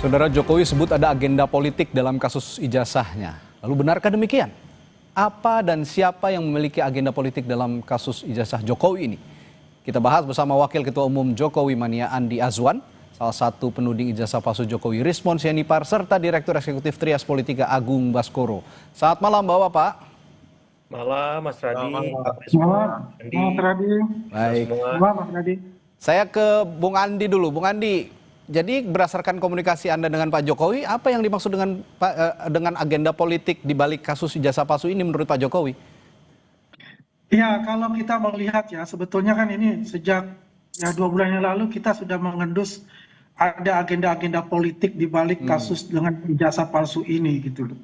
Saudara Jokowi sebut ada agenda politik dalam kasus ijazahnya. Lalu benarkah demikian? Apa dan siapa yang memiliki agenda politik dalam kasus ijazah Jokowi ini? Kita bahas bersama Wakil Ketua Umum Jokowi Mania Andi Azwan, salah satu penuding ijazah palsu Jokowi Rismon Sianipar, serta Direktur Eksekutif Trias Politika Agung Baskoro. Selamat malam Bapak. Malam Mas Radi. Malam Mas Radi. Baik. Malam Mas Radi. Saya ke Bung Andi dulu. Bung Andi, jadi berdasarkan komunikasi Anda dengan Pak Jokowi, apa yang dimaksud dengan agenda politik di balik kasus ijazah palsu ini menurut Pak Jokowi? Ya, kalau kita melihat ya, sebetulnya kan ini sejak 2 bulan yang lalu kita sudah mengendus ada agenda-agenda politik di balik kasus dengan ijazah palsu ini gitu loh.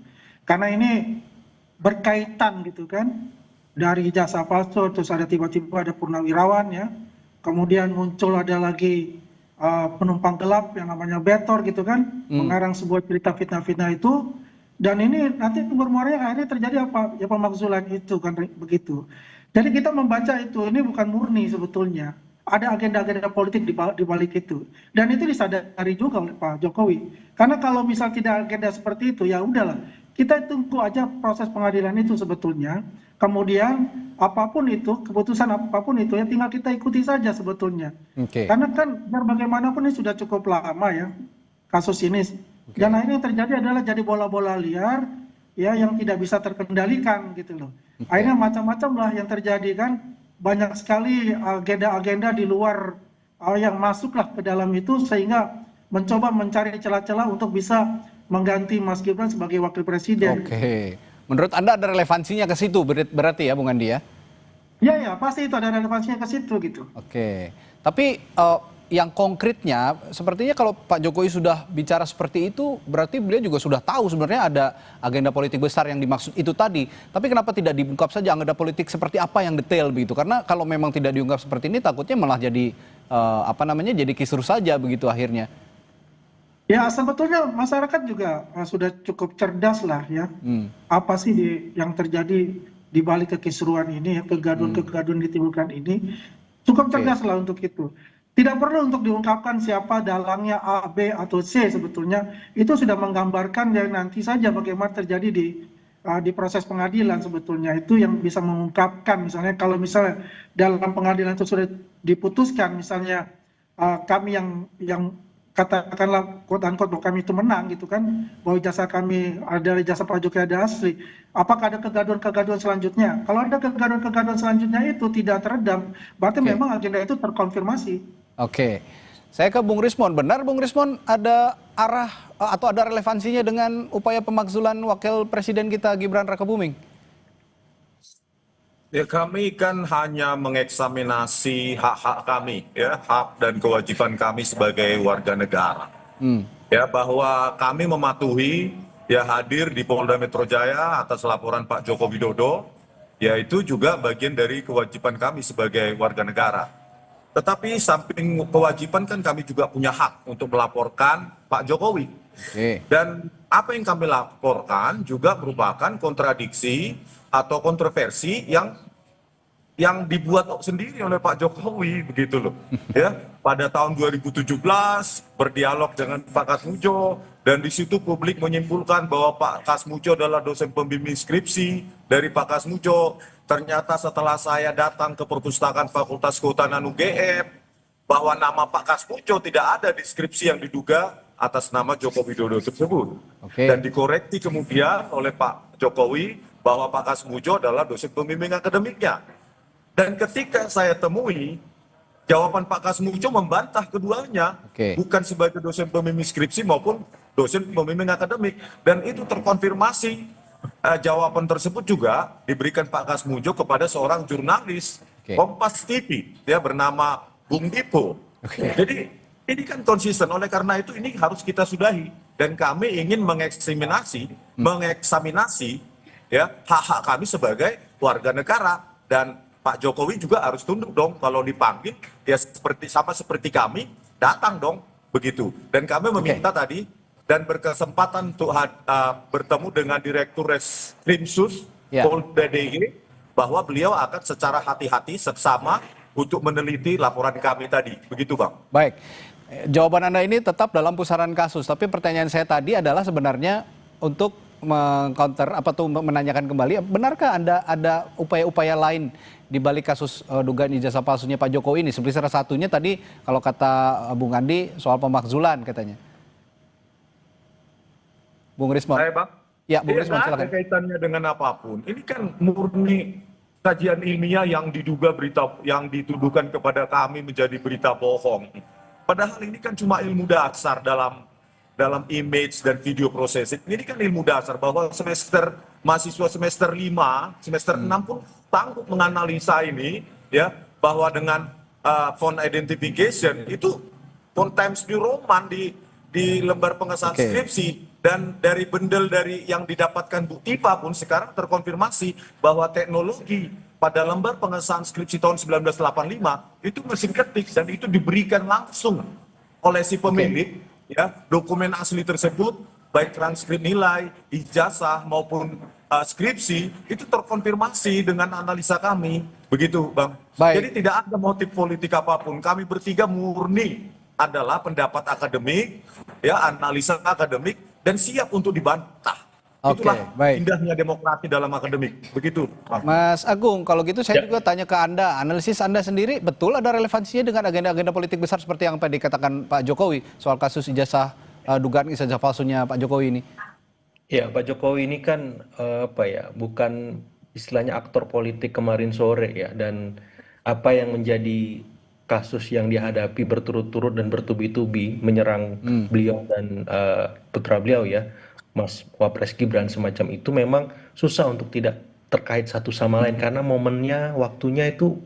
Karena ini berkaitan gitu kan, dari ijazah palsu terus ada tiba-tiba ada purnawirawan ya, kemudian muncul ada lagi penumpang gelap yang namanya Betor gitu kan, mengarang sebuah cerita fitnah-fitnah itu, dan ini nanti bermuaranya akhirnya terjadi apa? Ya pemakzulan itu kan begitu. Jadi kita membaca itu, ini bukan murni sebetulnya. Ada agenda-agenda politik di balik itu. Dan itu disadari juga oleh Pak Jokowi. Karena kalau misal tidak agenda seperti itu, ya udahlah. Kita tunggu aja proses pengadilan itu sebetulnya. Kemudian apapun itu, keputusan apapun itu, ya tinggal kita ikuti saja sebetulnya. Karena kan bagaimanapun ini sudah cukup lama ya, kasus ini. Dan akhirnya yang terjadi adalah jadi bola-bola liar, ya, yang tidak bisa terkendalikan gitu loh. Akhirnya macam-macam lah yang terjadi kan. Banyak sekali agenda-agenda di luar yang masuklah ke dalam itu, sehingga mencoba mencari celah-celah untuk bisa mengganti Mas Gibran sebagai wakil presiden. Oke. Menurut Anda ada relevansinya ke situ berarti ya Bung Andi ya? Ya, pasti itu ada relevansinya ke situ gitu. Oke. Tapi yang konkretnya sepertinya kalau Pak Jokowi sudah bicara seperti itu, berarti beliau juga sudah tahu sebenarnya ada agenda politik besar yang dimaksud itu tadi. Tapi kenapa tidak diungkap saja agenda politik seperti apa yang detail begitu? Karena kalau memang tidak diungkap seperti ini, takutnya malah jadi jadi kisruh saja begitu akhirnya. Ya, sebetulnya masyarakat juga sudah cukup cerdas lah ya. Apa sih yang terjadi di balik kekisruhan ini, ya, kegaduhan-kegaduhan ditimbulkan ini, cukup cerdas lah untuk itu. Tidak perlu untuk diungkapkan siapa dalangnya A, B, atau C sebetulnya. Itu sudah menggambarkan ya nanti saja bagaimana terjadi di proses pengadilan sebetulnya. Itu yang bisa mengungkapkan, misalnya kalau misalnya dalam pengadilan itu sudah diputuskan, misalnya kami yang katakanlah quote unquote bahwa kami itu menang gitu kan, bahwa ijazah kami ada, ijazah Pak Jokowi ada asli, apakah ada kegaduhan-kegaduhan selanjutnya? Kalau ada kegaduhan-kegaduhan selanjutnya itu tidak teredam, berarti memang agenda itu terkonfirmasi. Oke, saya ke Bung Rismon. Benar Bung Rismon ada arah atau ada relevansinya dengan upaya pemakzulan wakil presiden kita Gibran Rakabuming? Ya, kami kan hanya mengeksaminasi hak-hak kami, ya, hak dan kewajiban kami sebagai warga negara. Ya, bahwa kami mematuhi, ya, hadir di Polda Metro Jaya atas laporan Pak Joko Widodo, ya, itu juga bagian dari kewajiban kami sebagai warga negara. Tetapi samping kewajiban kan kami juga punya hak untuk melaporkan Pak Jokowi. Dan apa yang kami laporkan juga merupakan kontradiksi atau kontroversi yang dibuat sendiri oleh Pak Jokowi begitu loh. Ya, pada tahun 2017 berdialog dengan Pak Kasmujo, dan di situ publik menyimpulkan bahwa Pak Kasmujo adalah dosen pembimbing skripsi dari Pak Kasmujo. Ternyata setelah saya datang ke perpustakaan Fakultas Kehutanan UGM, bahwa nama Pak Kasmujo tidak ada di skripsi yang diduga atas nama Joko Widodo tersebut. Dan dikoreksi kemudian oleh Pak Jokowi bahwa Pak Kasmujo adalah dosen pembimbing akademiknya. Dan ketika saya temui, jawaban Pak Kasmujo membantah keduanya, bukan sebagai dosen pembimbing skripsi maupun dosen pembimbing akademik. Dan itu terkonfirmasi, jawaban tersebut juga diberikan Pak Kasmujo kepada seorang jurnalis Kompas TV, ya, bernama Bung Dipo. Jadi ini kan konsisten, oleh karena itu ini harus kita sudahi. Dan kami ingin mengeksaminasi ya, hak-hak kami sebagai warga negara. Dan Pak Jokowi juga harus tunduk dong, kalau dipanggil ya sama seperti kami, datang dong begitu. Dan kami meminta tadi dan berkesempatan untuk bertemu dengan Direktur Reskrimsus Polda DIY, bahwa beliau akan secara hati-hati seksama untuk meneliti laporan kami tadi. Begitu Bang. Baik. Jawaban Anda ini tetap dalam pusaran kasus, tapi pertanyaan saya tadi adalah sebenarnya untuk meng-counter apa tuh menanyakan kembali, benarkah ada upaya-upaya lain di balik kasus dugaan ijazah palsunya Pak Jokowi ini? Seperti salah satunya tadi kalau kata Bung Andi soal pemakzulan katanya. Bung Rismon. Saya Bang, Ya, Bung Rismon nggak ada silakan. kaitannya dengan apapun. Ini kan murni kajian ilmiah yang diduga berita yang dituduhkan kepada kami menjadi berita bohong. Padahal ini kan cuma ilmu dasar dalam image dan video processing. Ini kan ilmu dasar bahwa mahasiswa semester 5, semester 6 pun sanggup menganalisa ini ya, bahwa dengan font identification itu font Times New Roman di lembar pengesahan Oke. skripsi, dan dari bundle dari yang didapatkan Bu Tifa pun sekarang terkonfirmasi bahwa teknologi pada lembar pengesahan skripsi tahun 1985 itu mesin ketik, dan itu diberikan langsung oleh si pemilik ya, dokumen asli tersebut baik transkrip nilai, ijazah maupun skripsi itu terkonfirmasi dengan analisa kami, begitu Bang. Baik. Jadi tidak ada motif politik apapun. Kami bertiga murni adalah pendapat akademik, ya, analisa akademik, dan siap untuk dibantah. Oke, Itulah baik. indahnya demokrasi dalam akademik. Begitu, Bang. Mas Agung, kalau gitu saya Ya. juga tanya ke Anda, analisis Anda sendiri betul ada relevansinya dengan agenda-agenda politik besar seperti yang tadi dikatakan Pak Jokowi soal kasus ijazah dugaan ijazah palsunya Pak Jokowi ini? Ya, Pak Jokowi ini kan bukan istilahnya aktor politik kemarin sore ya, dan apa yang menjadi kasus yang dihadapi berturut-turut dan bertubi-tubi menyerang beliau dan putra beliau ya, Mas Wapres Gibran semacam itu memang susah untuk tidak terkait satu sama lain karena momennya, waktunya itu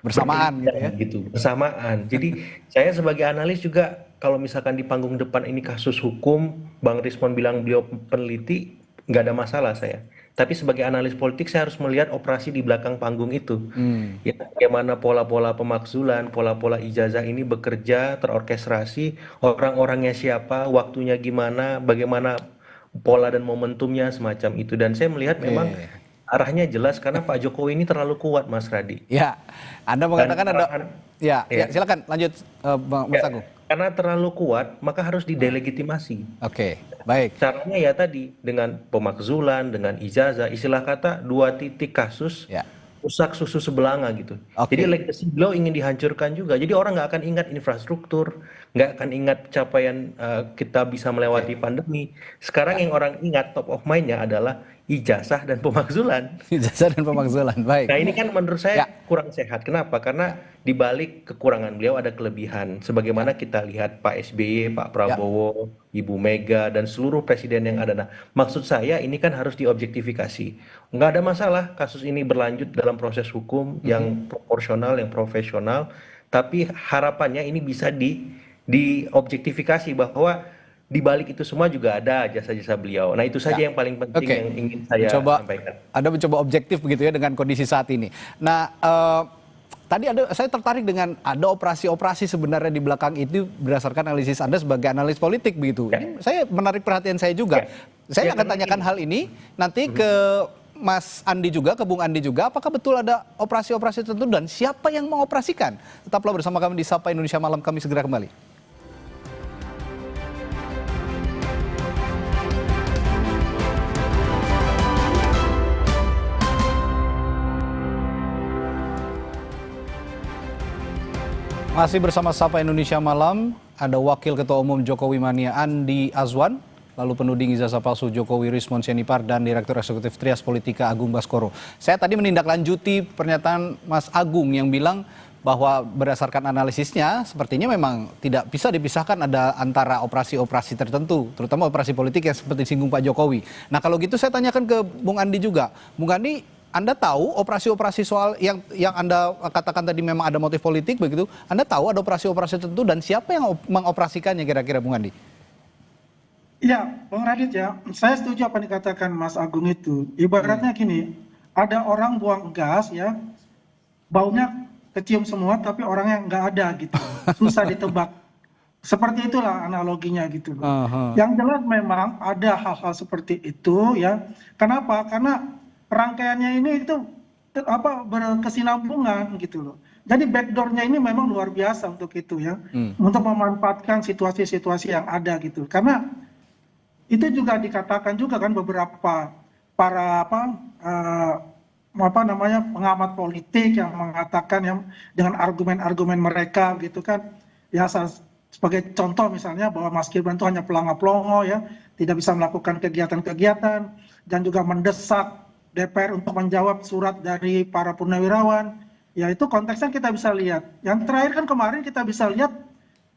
Bersamaan gitu ya? berbeda gitu, bersamaan. Jadi saya sebagai analis juga kalau misalkan di panggung depan ini kasus hukum, Bang Rismon bilang beliau peneliti, nggak ada masalah saya. Tapi sebagai analis politik saya harus melihat operasi di belakang panggung itu. Ya, bagaimana pola-pola pemakzulan, pola-pola ijazah ini bekerja, terorkestrasi, orang-orangnya siapa, waktunya gimana, bagaimana pola dan momentumnya semacam itu. Dan saya melihat memang arahnya jelas karena Pak Jokowi ini terlalu kuat, Mas Radi. Ya, Anda mengatakan ada. Ya, Ya. silakan lanjut Mas Ya, Agung. karena terlalu kuat, maka harus didelegitimasi. Oke, baik. Caranya ya tadi, dengan pemakzulan, dengan ijazah, istilah kata 2 titik kasus, Ya. rusak susu sebelanga gitu. Oke. Jadi legacy beliau ingin dihancurkan juga. Jadi orang nggak akan ingat infrastruktur, nggak akan ingat capaian kita bisa melewati pandemi. Sekarang yang orang ingat top of mind-nya adalah ijazah dan pemakzulan. Ijazah dan pemakzulan, baik. Nah ini kan menurut Ya. saya kurang sehat. Kenapa? Karena di balik kekurangan beliau ada kelebihan. Sebagaimana kita lihat Pak SBY, Pak Prabowo, Ibu Mega, dan seluruh presiden yang ada. Nah maksud saya ini kan harus diobjektifikasi. Nggak ada masalah kasus ini berlanjut dalam proses hukum yang proporsional, yang profesional. Tapi harapannya ini bisa diobjektifikasi bahwa di balik itu semua juga ada jasa-jasa beliau. Nah itu saja yang paling penting Oke. yang ingin saya sampaikan. Anda mencoba objektif begitu ya dengan kondisi saat ini. Nah, tadi saya tertarik dengan ada operasi-operasi sebenarnya di belakang itu berdasarkan analisis Anda sebagai analis politik begitu. Ya. Ini saya menarik perhatian saya juga. Saya akan tanyakan hal ini nanti ke Mas Andi juga, ke Bung Andi juga, apakah betul ada operasi-operasi tertentu dan siapa yang mengoperasikan? Tetaplah bersama kami di Sapa Indonesia Malam, kami segera kembali. Masih bersama Sapa Indonesia Malam, ada Wakil Ketua Umum Jokowi Mania Andi Azwan, lalu penuding ijazah palsu Jokowi Rismon Sianipar, dan Direktur Eksekutif Trias Politika Agung Baskoro. Saya tadi menindaklanjuti pernyataan Mas Agung yang bilang bahwa berdasarkan analisisnya sepertinya memang tidak bisa dipisahkan ada antara operasi-operasi tertentu, terutama operasi politik yang seperti singgung Pak Jokowi. Nah kalau gitu saya tanyakan ke Bung Andi juga. Bung Andi, Anda tahu operasi-operasi soal yang Anda katakan tadi memang ada motif politik begitu, Anda tahu ada operasi-operasi tertentu dan siapa yang mengoperasikannya kira-kira Bung Andi? Ya, Bang Radit ya, saya setuju apa yang dikatakan Mas Agung itu. Ibaratnya gini, ada orang buang gas ya, baunya kecium semua tapi orangnya nggak ada gitu, susah ditebak. Seperti itulah analoginya gitu loh. Yang jelas memang ada hal-hal seperti itu ya. Kenapa? Karena rangkaiannya ini itu berkesinambungan gitu loh. Jadi backdoor-nya ini memang luar biasa untuk itu ya, untuk memanfaatkan situasi-situasi yang ada gitu. Karena itu juga dikatakan juga kan beberapa para apa namanya pengamat politik yang mengatakan yang dengan argumen-argumen mereka gitu kan, ya sebagai contoh misalnya bahwa Mas Gibran itu hanya pelongo-pelongo ya, tidak bisa melakukan kegiatan-kegiatan, dan juga mendesak DPR untuk menjawab surat dari para purnawirawan. Ya itu konteksnya kita bisa lihat. Yang terakhir kan kemarin kita bisa lihat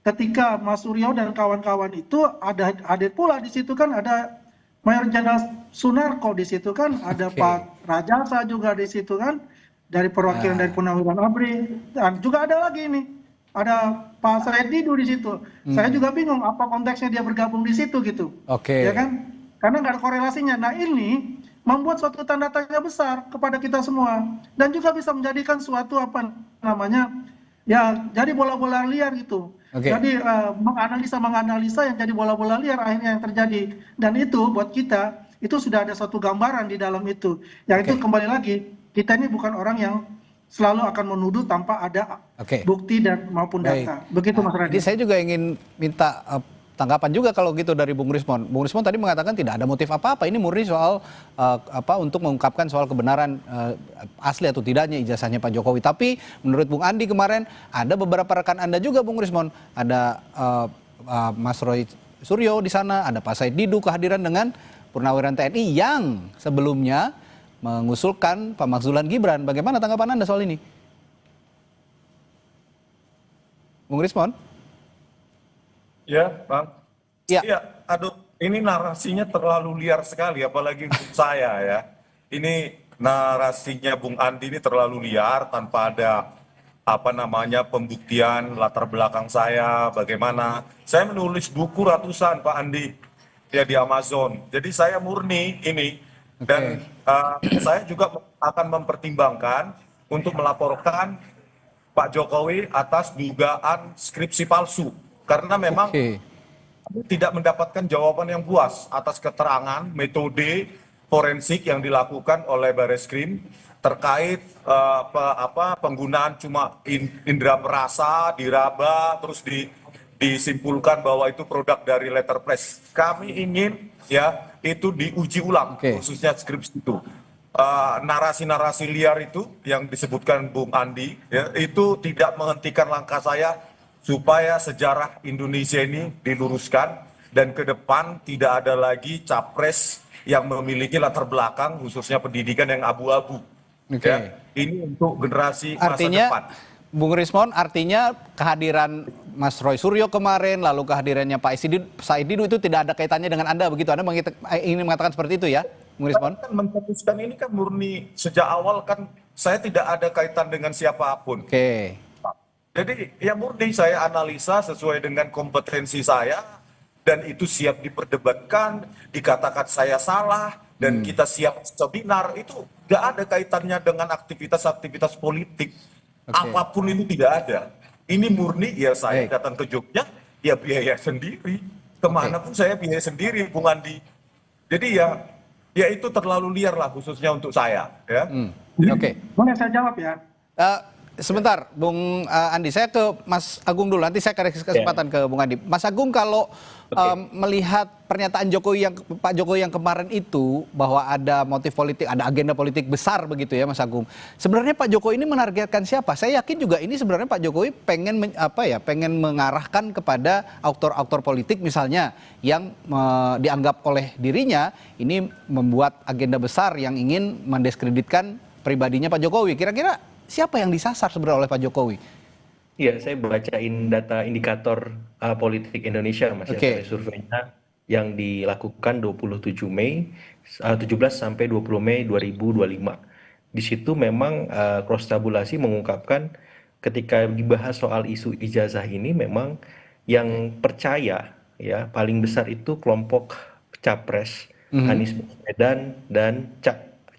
ketika Mas Suryo dan kawan-kawan itu ada hadir pula di situ kan, ada Mayor Jenderal Sunarko di situ kan, ada Pak Rajasa juga di situ kan, dari perwakilan dari Purnawirawan ABRI, dan juga ada lagi nih, ada Pak Said Didu di situ. Saya juga bingung apa konteksnya dia bergabung di situ gitu, ya kan? Karena nggak ada korelasinya. Nah ini membuat suatu tanda tanya besar kepada kita semua, dan juga bisa menjadikan suatu apa namanya ya jadi bola-bola liar gitu. Jadi menganalisa yang jadi bola-bola liar akhirnya yang terjadi, dan itu buat kita itu sudah ada suatu gambaran di dalam itu. Yang itu kembali lagi, kita ini bukan orang yang selalu akan menuduh tanpa ada bukti dan maupun data. Begitu Mas Raditya. Jadi saya juga ingin minta tanggapan juga kalau gitu dari Bung Rismon. Bung Rismon tadi mengatakan tidak ada motif apa-apa. Ini murni soal untuk mengungkapkan soal kebenaran asli atau tidaknya ijazahnya Pak Jokowi. Tapi menurut Bung Andi kemarin ada beberapa rekan Anda juga Bung Rismon. Ada Mas Roy Suryo di sana, ada Pak Said Didu kehadiran dengan Purnawirawan TNI yang sebelumnya mengusulkan Pak Makzulan Gibran. Bagaimana tanggapan Anda soal ini? Bung Rismon? Ya, Bang. Ya. Iya, aduh, ini narasinya terlalu liar sekali, apalagi untuk saya ya. Ini narasinya Bung Andi ini terlalu liar tanpa ada pembuktian latar belakang saya, bagaimana. Saya menulis buku ratusan Pak Andi ya di Amazon. Jadi saya murni ini dan saya juga akan mempertimbangkan untuk melaporkan Pak Jokowi atas dugaan skripsi palsu. Karena memang tidak mendapatkan jawaban yang puas atas keterangan metode forensik yang dilakukan oleh Bareskrim terkait penggunaan cuma indera perasa, diraba, terus disimpulkan bahwa itu produk dari letterpress. Kami ingin ya itu diuji ulang, khususnya skripsi itu. Narasi-narasi liar itu yang disebutkan Bung Andi, ya, itu tidak menghentikan langkah saya supaya sejarah Indonesia ini diluruskan dan ke depan tidak ada lagi capres yang memiliki latar belakang khususnya pendidikan yang abu-abu. Ya, ini untuk generasi masa depan. Bung Rismon, artinya kehadiran Mas Roy Suryo kemarin, lalu kehadirannya Pak Said Didu itu tidak ada kaitannya dengan Anda begitu? Anda ingin mengatakan seperti itu ya, Bung Rismon? Kan mencetuskan ini kan murni sejak awal kan saya tidak ada kaitan dengan siapapun. Jadi ya murni saya analisa sesuai dengan kompetensi saya dan itu siap diperdebatkan, dikatakan saya salah dan kita siap seminar, itu nggak ada kaitannya dengan aktivitas-aktivitas politik. Apapun itu tidak ada. Ini murni ya saya datang ke Jogja ya biaya sendiri. Kemana pun saya biaya sendiri Bung Andi. Jadi ya itu terlalu liar lah khususnya untuk saya. Ya. Boleh saya jawab ya? Sebentar, Bung Andi, saya ke Mas Agung dulu. Nanti saya kasih kesempatan ke Bung Andi. Mas Agung, kalau melihat pernyataan Pak Jokowi yang kemarin itu bahwa ada motif politik, ada agenda politik besar begitu ya, Mas Agung. Sebenarnya Pak Jokowi ini menargetkan siapa? Saya yakin juga ini sebenarnya Pak Jokowi pengen mengarahkan kepada aktor-aktor politik misalnya yang dianggap oleh dirinya ini membuat agenda besar yang ingin mendiskreditkan pribadinya Pak Jokowi. Kira-kira siapa yang disasar sebenarnya oleh Pak Jokowi? Iya, saya bacain data indikator politik Indonesia, Mas, ya, surveinya yang dilakukan 27 Mei, 17 sampai 20 Mei 2025. Di situ memang cross tabulasi mengungkapkan ketika dibahas soal isu ijazah ini memang yang percaya ya paling besar itu kelompok capres Anies Baswedan dan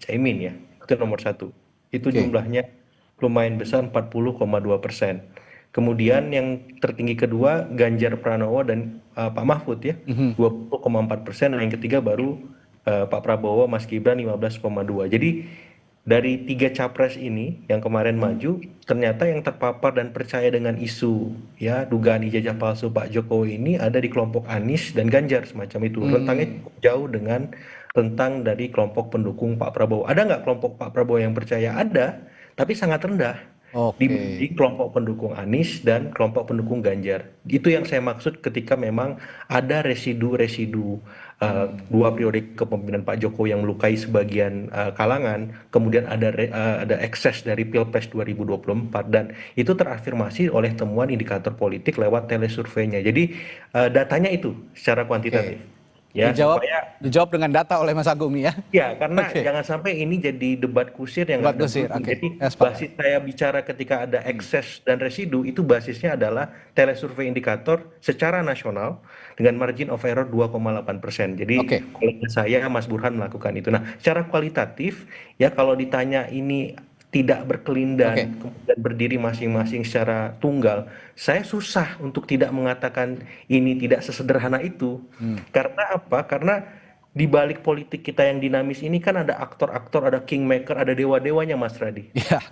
Caimin ya, itu nomor 1. Itu jumlahnya lumayan besar 40,2%. Kemudian yang tertinggi kedua Ganjar Pranowo dan Pak Mahfud ya 20,4%. Yang ketiga baru Pak Prabowo Mas Gibran 15,2%. Jadi dari 3 capres ini yang kemarin maju, ternyata yang terpapar dan percaya dengan isu ya dugaan ijazah palsu Pak Jokowi ini ada di kelompok Anies dan Ganjar semacam itu. Rentangnya cukup jauh dengan rentang dari kelompok pendukung Pak Prabowo. Ada nggak kelompok Pak Prabowo yang percaya? Ada, tapi sangat rendah Oke. di kelompok pendukung Anies dan kelompok pendukung Ganjar. Itu yang saya maksud ketika memang ada residu-residu dua periode kepemimpinan Pak Jokowi yang melukai sebagian kalangan, kemudian ada ekses dari Pilpres 2024 dan itu terafirmasi oleh temuan indikator politik lewat telesurveinya. Jadi datanya itu secara kuantitatif. Ya, Dijawab dengan data oleh Mas Agung nih ya. ya, karena Oke. jangan sampai ini jadi debat kusir yang Debat nggak ada kusir, bukti. oke. Jadi Ya, sepakat. basis saya bicara ketika ada ekses dan residu itu basisnya adalah telesurvei indikator secara nasional dengan margin of error 2,8%. Jadi Oke. kolega saya Mas Burhan melakukan itu. Nah, secara kualitatif ya kalau ditanya ini tidak berkelindan, kemudian berdiri masing-masing secara tunggal, saya susah untuk tidak mengatakan ini tidak sesederhana itu. Karena apa? Karena di balik politik kita yang dinamis ini kan ada aktor-aktor, ada kingmaker, ada dewa-dewanya Mas Radi. Ya.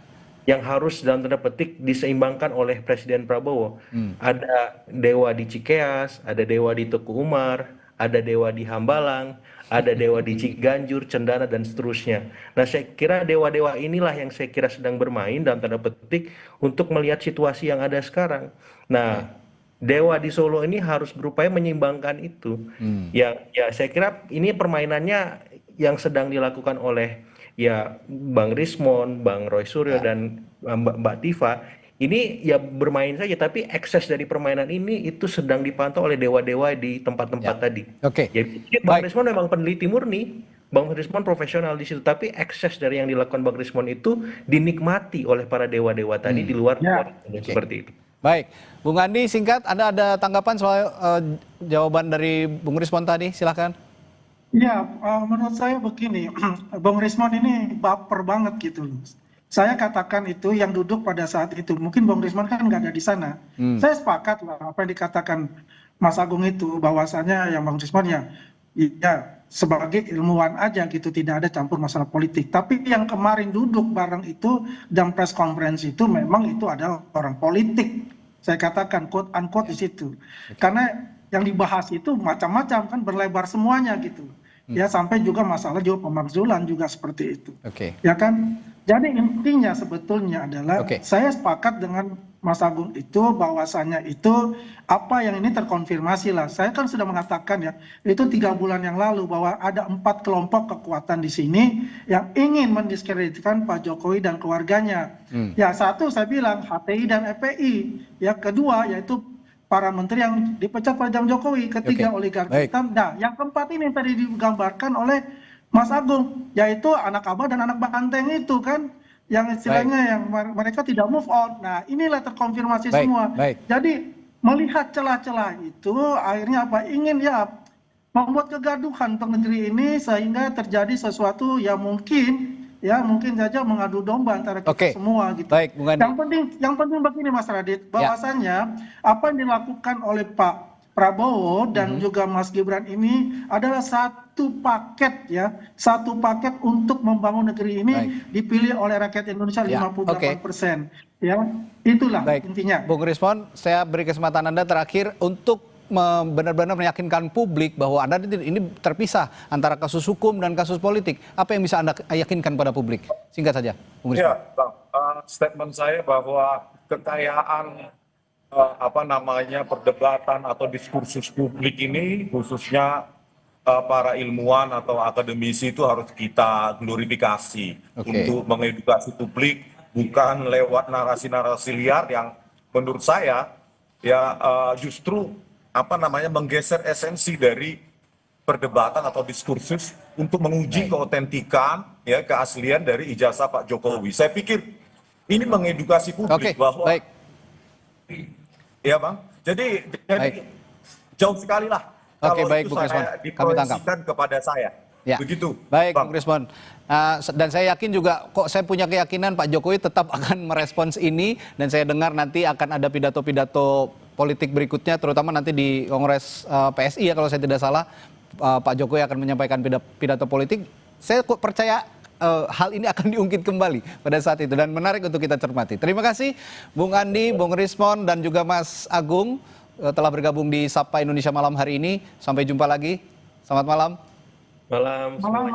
Yang harus dalam tanda petik diseimbangkan oleh Presiden Prabowo. Ada dewa di Cikeas, ada dewa di Teguh Umar, ada dewa di Hambalang, ada dewa di Ciganjur, Cendana, dan seterusnya. Nah, saya kira dewa-dewa inilah yang saya kira sedang bermain dalam tanda petik untuk melihat situasi yang ada sekarang. Nah, dewa di Solo ini harus berupaya menyeimbangkan itu. Ya, saya kira ini permainannya yang sedang dilakukan oleh ya Bang Rismon, Bang Roy Suryo, dan Mbak Tifa. Ini ya bermain saja, tapi ekses dari permainan ini itu sedang dipantau oleh dewa-dewa di tempat-tempat tadi. Oke. Jadi Bang Rismon memang peneliti murni, Bang Rismon profesional di situ, tapi ekses dari yang dilakukan Bang Rismon itu dinikmati oleh para dewa-dewa tadi di luar seperti itu. Baik, Bung Andi singkat, Anda ada tanggapan soal jawaban dari Bung Rismon tadi? Silakan. Ya, menurut saya begini, Bung Rismon ini baper banget gitu loh. Saya katakan itu yang duduk pada saat itu, mungkin Bung Rismon kan nggak ada di sana. Saya sepakat lah apa yang dikatakan Mas Agung itu, bahwasannya yang Bung Rismon ya sebagai ilmuwan aja gitu, tidak ada campur masalah politik. Tapi yang kemarin duduk bareng itu dan press conference itu memang itu adalah orang politik. Saya katakan quote unquote di situ. Karena yang dibahas itu macam-macam kan, berlebar semuanya gitu. Ya sampai juga masalah juga pemakzulan juga seperti itu. Oke. Ya kan? Jadi intinya sebetulnya adalah saya sepakat dengan Mas Agung itu, bahwasannya itu apa yang ini terkonfirmasi lah. Saya kan sudah mengatakan ya, itu 3 bulan yang lalu bahwa ada 4 kelompok kekuatan di sini yang ingin mendiskreditkan Pak Jokowi dan keluarganya. Ya satu saya bilang HTI dan FPI. Ya kedua yaitu para menteri yang dipecat pada zaman Jokowi. Ketiga oligarki hitam. Nah yang keempat ini yang tadi digambarkan oleh Mas Agung, yaitu anak abah dan anak banteng itu kan, yang istilahnya yang mereka tidak move on. Nah inilah terkonfirmasi semua. Jadi melihat celah-celah itu akhirnya apa, ingin ya membuat kegaduhan untuk negeri ini sehingga terjadi sesuatu yang mungkin saja mengadu domba antara kita semua gitu. Baik, Bung Andi. Yang penting begini Mas Radit, bahwasannya apa yang dilakukan oleh Pak Prabowo dan juga Mas Gibran ini adalah satu paket untuk membangun negeri ini. Dipilih oleh rakyat Indonesia 58%. Ya, itulah intinya. Bung Rismon, saya beri kesempatan Anda terakhir untuk benar-benar meyakinkan publik bahwa Anda ini terpisah antara kasus hukum dan kasus politik. Apa yang bisa Anda yakinkan pada publik? Singkat saja, Bung Rismon. Ya, Bang. Statement saya bahwa kekayaan perdebatan atau diskursus publik ini, khususnya para ilmuwan atau akademisi itu harus kita glorifikasi untuk mengedukasi publik, bukan lewat narasi-narasi liar yang menurut saya ya justru menggeser esensi dari perdebatan atau diskursus untuk menguji keotentikan ya keaslian dari ijazah Pak Jokowi. Saya pikir ini mengedukasi publik bahwa ya Bang, jadi jauh sekali lah kalau itu saya diproyeksikan kepada saya. Ya. Begitu. Baik, Bang. Bung Rismon. Dan saya yakin juga, saya punya keyakinan Pak Jokowi tetap akan merespons ini, dan saya dengar nanti akan ada pidato-pidato politik berikutnya, terutama nanti di Kongres PSI ya kalau saya tidak salah, Pak Jokowi akan menyampaikan pidato politik. Saya percaya hal ini akan diungkit kembali pada saat itu, dan menarik untuk kita cermati. Terima kasih Bung Andi, Bung Rismon, dan juga Mas Agung telah bergabung di Sapa Indonesia Malam hari ini. Sampai jumpa lagi. Selamat malam. Malam semuanya.